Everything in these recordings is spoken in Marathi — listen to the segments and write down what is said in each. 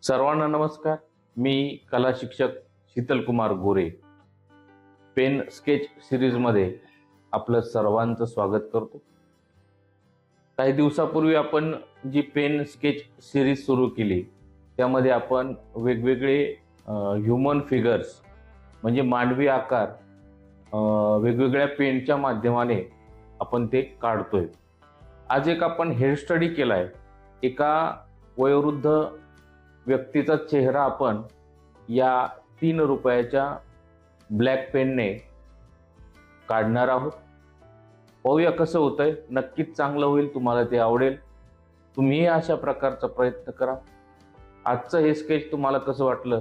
सर्वांना नमस्कार. मी कला शिक्षक शीतल कुमार गोरे पेन स्केच सिरीजमध्ये आपलं सर्वांचं स्वागत करतो. काही दिवसापूर्वी आपण जी पेन स्केच सिरीज सुरू केली त्यामध्ये आपण वेगवेगळे ह्युमन फिगर्स म्हणजे मानवी आकार वेगवेगळ्या पेनच्या माध्यमाने आपण ते काढतोय. आज एक आपण हेअर स्टडी केलाय. एका वयोवृद्ध व्यक्तीचा चेहरा आपण या 3 रुपयाच्या ब्लॅक पेनने काढणार आहोत. पाहूया कसं होतंय. नक्कीच चांगलं होईल, तुम्हाला ते आवडेल. तुम्हीही अशा प्रकारचा प्रयत्न करा. आजचं हे स्केच तुम्हाला कसं वाटलं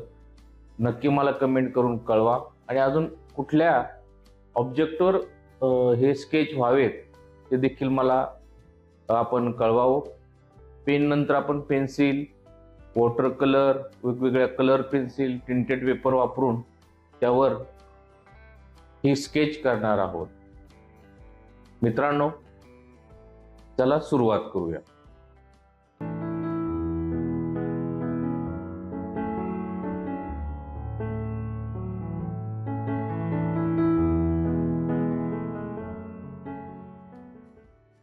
नक्की मला कमेंट करून कळवा. आणि अजून कुठल्या ऑब्जेक्टवर हे स्केच व्हावेत ते देखील मला आपण कळवावं. पेन नंतर आपण पेन्सिल, वॉटर कलर, वेगवेगळ्या कलर पेन्सिल, टिंटेड पेपर वापरून त्यावर ही स्केच करणार आहोत. मित्रांनो, चला सुरुवात करूया.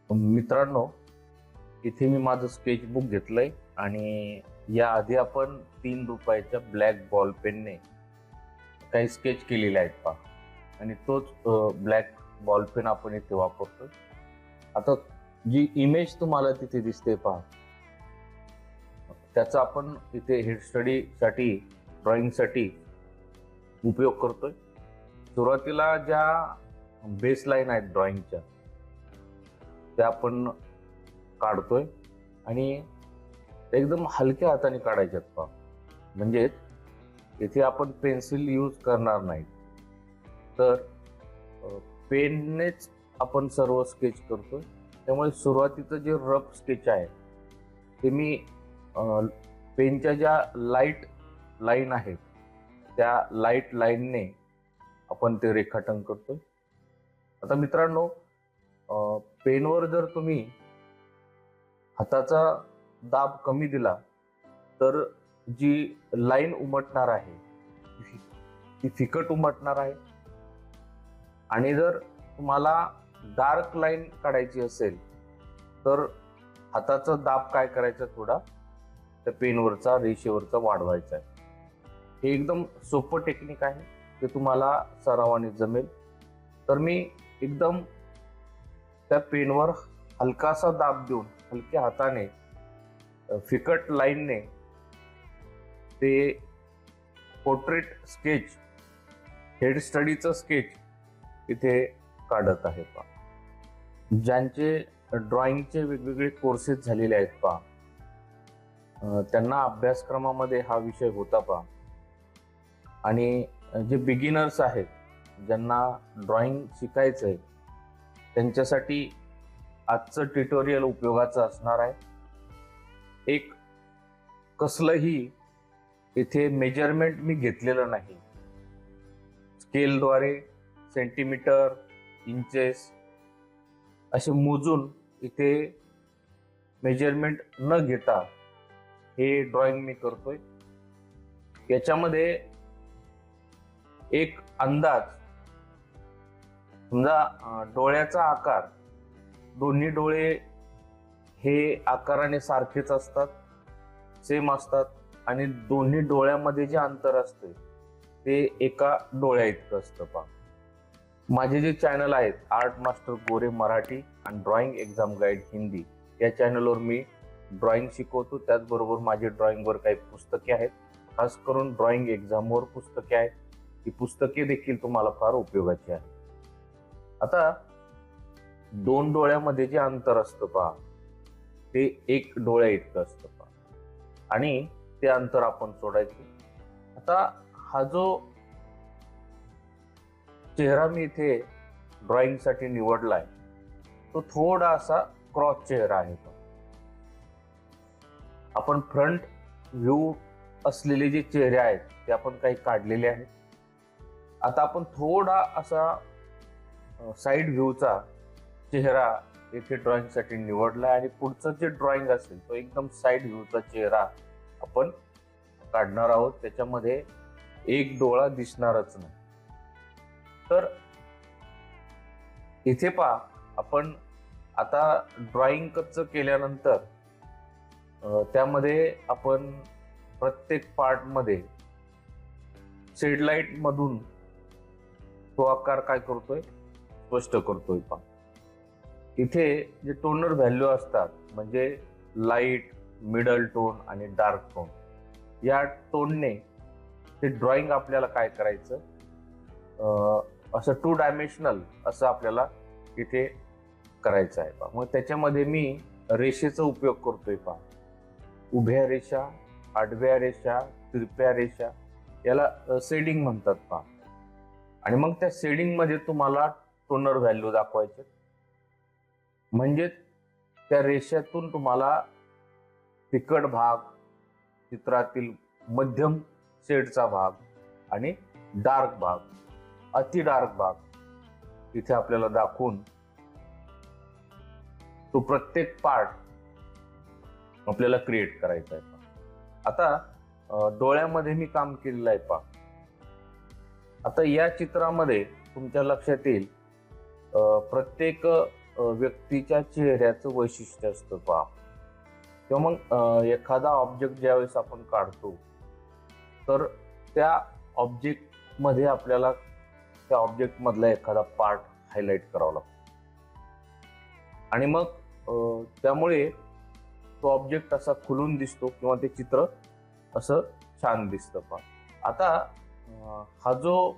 मित्रांनो, इथे मी माझं स्केचबुक घेतलंय आणि या आधी आपण 3 रुपयाच्या ब्लॅक बॉल पेनने काही स्केच केलेले आहेत पहा. आणि तोच ब्लॅक बॉल पेन आपण इथे वापरतो. आता जी इमेज तुम्हाला तिथे दिसते पहा, त्याचा आपण इथे हेड स्टडीसाठी, ड्रॉइंगसाठी उपयोग करतोय. सुरुवातीला ज्या बेसलाईन आहेत ड्रॉइंगच्या त्या आपण काढतोय आणि एकदम हलक्या हाताने काढायच्यात पहा. म्हणजे इथे आपण पेन्सिल यूज करणार नाही, तर पेननेच आपण सर्व स्केच करतोय. त्यामुळे सुरुवातीचं जे रफ स्केच आहे ते मी पेनच्या ज्या लाईट लाईन आहेत त्या लाईट लाईनने आपण ते रेखाटन करतोय. आता मित्रांनो, पेनवर जर तुम्ही हाताचा दाब कमी दिला तर जी लाईन उमटणार आहे ती फिकट उमटणार आहे. आणि जर तुम्हाला डार्क लाईन काढायची असेल तर हाताचा दाब काय करायचा, थोडा त्या पेनवरचा, रेषेवरचा वाढवायचा आहे. हे एकदम सोपं टेक्निक आहे, ते तुम्हाला सरावाने जमेल. तर मी एकदम त्या पेनवर हलकासा दाब देऊन हलक्या हाताने फिकट लाईनने ते पोर्ट्रेट स्केच, हेड स्टडीचं स्केच इथे काढत आहे पहा. ज्यांचे ड्रॉइंगचे वेगवेगळे कोर्सेस झालेले आहेत पहा, त्यांना अभ्यासक्रमामध्ये हा विषय होता पहा. आणि जे बिगिनर्स आहेत, ज्यांना ड्रॉइंग शिकायचं आहे, त्यांच्यासाठी आजचं ट्युटोरियल उपयोगाचं असणार आहे. एक कसलंही इथे मेजरमेंट मी घेतलेलं नाही. स्केलद्वारे सेंटीमीटर, इंचेस असे मोजून इथे मेजरमेंट न घेता हे ड्रॉइंग मी करतोय. याच्यामध्ये एक अंदाज, समजा डोळ्याचा आकार, दोन्ही डोळे हे आकाराने सारखेच असतात, सेम असतात. आणि दोन्ही डोळ्यामध्ये जे अंतर असते ते एका डोळ्या इतकं असतं पहा. माझे जे चॅनल आहेत, आर्ट मास्टर गोरे मराठी आणि ड्रॉइंग एक्झाम गाईड हिंदी, या चॅनलवर मी ड्रॉइंग शिकवतो. त्याचबरोबर माझे ड्रॉइंगवर काही पुस्तके आहेत, खास करून ड्रॉइंग एक्झामवर पुस्तके आहेत. ही पुस्तके देखील तुम्हाला फार उपयोगाची आहेत. आता 2 डोळ्यामध्ये जे अंतर असतं पहा, ते 1 डोळ्या इतकं असतं पहा. आणि ते अंतर आपण सोडायचं. आता हा जो चेहरा मी इथे ड्रॉइंगसाठी निवडलाय तो थोडासा क्रॉस चेहरा आहे. आपण फ्रंट व्ह्यू असलेले जे चेहरे आहेत ते आपण काही काढलेले आहेत. आता आपण थोडा असा साइड व्ह्यूचा चेहरा इथे ड्रॉइंगसाठी निवडला आणि पुढचं जे ड्रॉइंग असेल तो एकदम साइड व्ह्यूचा चेहरा आपण काढणार आहोत त्याच्यामध्ये एक डोळा दिसणारच नाही. तर इथे पहा, आपण आता ड्रॉइंग कच्चं केल्यानंतर त्यामध्ये आपण प्रत्येक पार्टमध्ये शेडलाईट मधून तो आकार काय करतोय, स्पष्ट करतोय. पहा इथे जे टोनर व्हॅल्यू असतात म्हणजे लाईट, मिडल टोन आणि डार्क टोन, या टोनने ते ड्रॉइंग आपल्याला काय करायचं, असं 2 डायमेन्शनल असं आपल्याला इथे करायचं आहे. पहा मग त्याच्यामध्ये मी रेषेचा उपयोग करतोय. पहा उभ्या रेषा, आडव्या रेषा, तिरप्या रेषा, याला शेडिंग म्हणतात. पहा आणि मग त्या शेडिंग मध्ये तुम्हाला टोनर व्हॅल्यू दाखवायचे, म्हणजे त्या रेषेतून तुम्हाला फिकट भाग, चित्रातील मध्यम शेडचा भाग आणि डार्क भाग, अति डार्क भाग इथे आपल्याला दाखवून तो प्रत्येक पार्ट आपल्याला क्रिएट करायचा आहे. आता डोळ्यामध्ये मी काम केलेलं आहे. पहा आता या चित्रामध्ये तुमच्या लक्षात येईल प्रत्येक व्यक्तीच्या चेहऱ्याचं वैशिष्ट्य असतं. पहा किंवा मग एखादा ऑब्जेक्ट ज्यावेळेस आपण काढतो तर त्या ऑब्जेक्ट मध्ये आपल्याला त्या ऑब्जेक्ट मधला एखादा पार्ट हायलाइट करावा लागतो आणि मग त्यामुळे तो ऑब्जेक्ट असा खुलून दिसतो किंवा ते चित्र असं छान दिसतं. पहा आता हा जो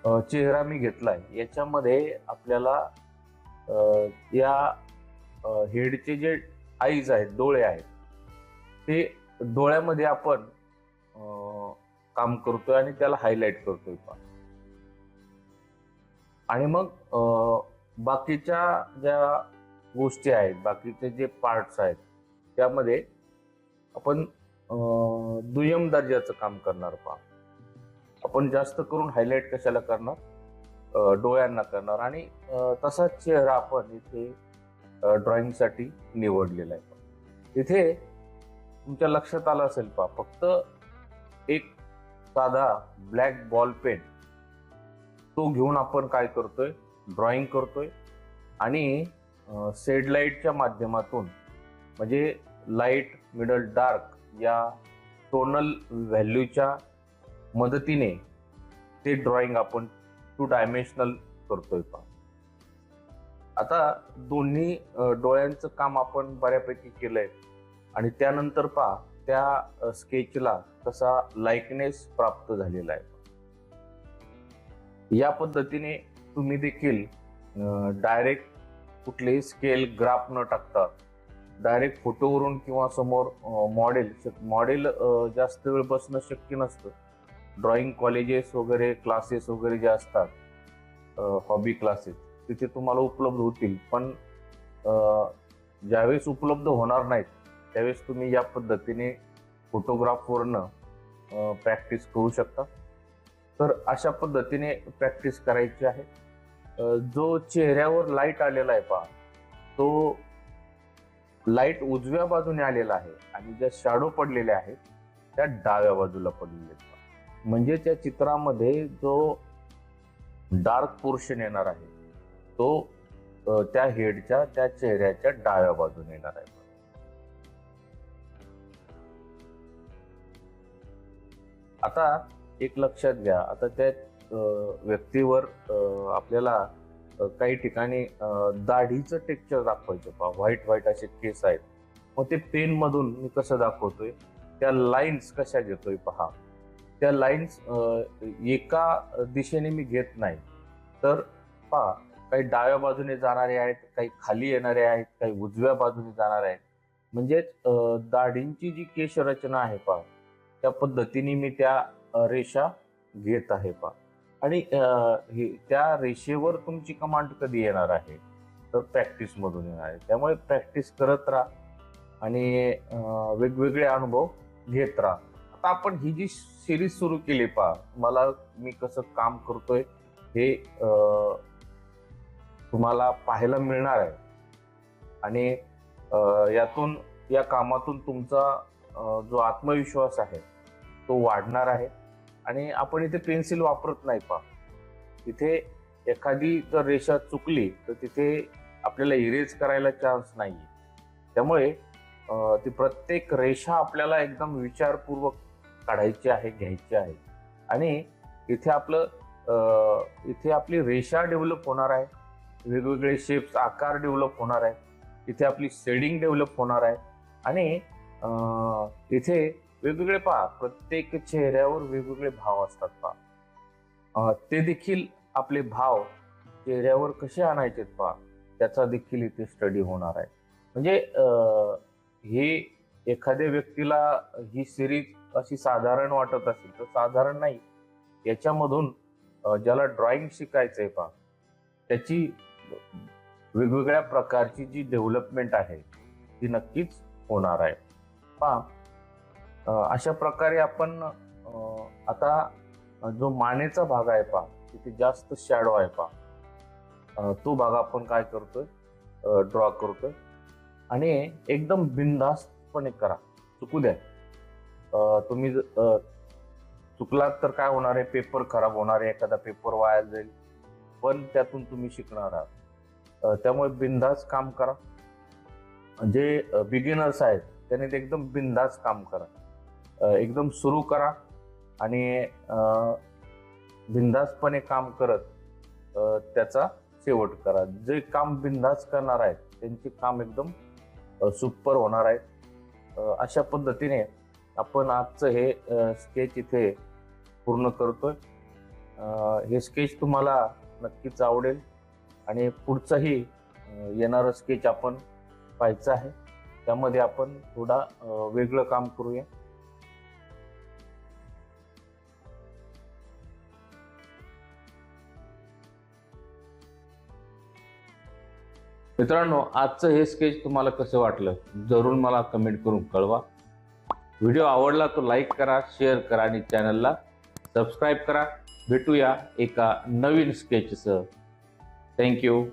चेहरा मी घेतलाय याच्यामध्ये आपल्याला या हेडचे जे आईज आहेत, डोळे आहेत, ते डोळ्यामध्ये आपण काम करतोय आणि त्याला हायलाइट करतोय. पहा आणि मग बाकीच्या ज्या गोष्टी आहेत, बाकीचे जे पार्ट्स आहेत, त्यामध्ये आपण दुय्यम दर्जाचं काम करणार. पहा आपण जास्त करून हायलाइट कशाला करणार, डोळ्यांना करणार आणि तसाच चेहरा आपण इथे ड्रॉइंग साठी निवडलेला आहे. इथे तुमच्या लक्षात आलं असेल. पहा फक्त एक साधा ब्लॅक बॉल पेन तो घेऊन आपण काय करतोय, ड्रॉइंग करतोय आणि शेड लाईटच्या माध्यमातून म्हणजे लाईट, मिडल, डार्क या टोनल व्हॅल्यूच्या मदतीने ते ड्रॉइंग आपण 2 डायमेन्शनल करतोय. पहा आता दोन्ही डोळ्यांचं काम आपण बऱ्यापैकी केलंय आणि त्यानंतर पहा त्या स्केचला कसा लाइकनेस प्राप्त झालेला आहे. या पद्धतीने तुम्ही देखील डायरेक्ट कुठलेही स्केल, ग्राफ न टाकता डायरेक्ट फोटोवरून किंवा समोर मॉडेल जास्त वेळ बसणं शक्य नसतं. ड्रॉइंग कॉलेजेस वगैरे, क्लासेस वगैरे जे असतात, हॉबी क्लासेस, तिथे तुम्हाला उपलब्ध होतील. पण ज्यावेळेस उपलब्ध होणार नाहीत त्यावेळेस तुम्ही या पद्धतीने फोटोग्राफवरनं प्रॅक्टिस करू शकता. तर अशा पद्धतीने प्रॅक्टिस करायची आहे. जो चेहऱ्यावर लाईट आलेला आहे, पहा तो लाईट उजव्या बाजूने आलेला आहे आणि ज्या शॅडो पडलेल्या आहेत त्या डाव्या बाजूला पडलेल्या आहेत. म्हणजे त्या चित्रामध्ये जो डार्क पोर्शन येणार आहे तो त्या हेडच्या, त्या चेहऱ्याच्या डाव्या बाजूने येणार आहे. आता एक लक्षात घ्या, आता त्या व्यक्तीवर आपल्याला काही ठिकाणी दाढीचं टेक्स्चर दाखवायचं. पहा व्हाईट असे केस आहेत. मग ते पेन मधून मी कसं दाखवतोय, त्या लाईन्स कशा घेतोय. पहा त्या लाईन्स एका दिशेने मी घेत नाही, तर पहा काही डाव्या बाजूने जाणारे आहेत, काही खाली येणारे आहेत, काही उजव्या बाजूने जाणारे आहेत. म्हणजेच दाढींची जी केश रचना आहे, पहा त्या पद्धतीने मी त्या रेषा घेत आहे. पहा आणि त्या रेषेवर तुमची कमांड कधी येणार आहे, तर प्रॅक्टिस मधून येणार आहे. त्यामुळे प्रॅक्टिस करत राहा आणि वेगवेगळे अनुभव घेत राहा. आता आपण ही जी सिरीज सुरू केली, पहा मला मी कसं काम करतोय हे तुम्हाला पाहायला मिळणार आहे आणि या कामातून तुमचा जो आत्मविश्वास आहे तो वाढणार आहे. आणि आपण इथे पेन्सिल वापरत नाही पहा. इथे एखादी जर रेषा चुकली तर तिथे आपल्याला इरेज करायला चान्स नाहीये. त्यामुळे ती प्रत्येक रेषा आपल्याला एकदम विचारपूर्वक काढायची आहे, घ्यायची आहे. आणि इथे इथे आपली रेषा डेव्हलप होणार आहे, वेगवेगळे शेप्स आकार डेव्हलप होणार आहे, इथे आपली शेडिंग डेव्हलप होणार आहे. आणि इथे वेगवेगळे पहा, प्रत्येक चेहऱ्यावर वेगवेगळे भाव असतात पहा. ते देखील आपले भाव चेहऱ्यावर कसे आणायचे पहा, त्याचा देखील इथे स्टडी होणार आहे. म्हणजे हे एखाद्या व्यक्तीला ही सिरीज अशी साधारण वाटत असेल तर साधारण नाही. याच्यामधून ज्याला ड्रॉइंग शिकायचंय पहा, त्याची वेगवेगळ्या प्रकारची जी डेव्हलपमेंट आहे ती नक्कीच होणार आहे पहा. अशा प्रकारे आपण आता जो मानेचा भाग आहे पहा, तिथे जास्त शॅडो आहे पहा, तो भाग आपण काय करतोय, ड्रॉ करतोय. आणि एकदम बिनधास्तपणे करा, चुकू द्या. तुम्ही चुकलात तर काय होणार आहे, पेपर खराब होणार आहे, एखादा पेपर वाया जाईल, पण त्यातून तुम्ही शिकणार आहात. त्यामुळे बिनधास्त काम करा. जे बिगिनर्स आहेत त्यांनी ते एकदम बिनधास्त काम करा, एकदम सुरू करा आणि बिनधास्तपणे काम करत त्याचा शेवट करा. जे काम बिनधास्त करणार आहेत त्यांचे काम एकदम सुपर होणार आहे. अशा पद्धतीने आपण आजचं हे स्केच इथे पूर्ण करतोय. हे स्केच तुम्हाला नक्कीच आवडेल आणि पुढचंही येणारं स्केच आपण पाहायचं आहे. त्यामध्ये आपण थोडा वेगळं काम करूया. मित्रांनो, आजचं हे स्केच तुम्हाला कसं वाटलं जरूर मला कमेंट करून कळवा. व्हिडिओ आवडला तर लाईक करा, शेअर करा आणि चॅनलला सबस्क्राईब करा. भेटूया एका नवीन स्केचसह. थँक्यू.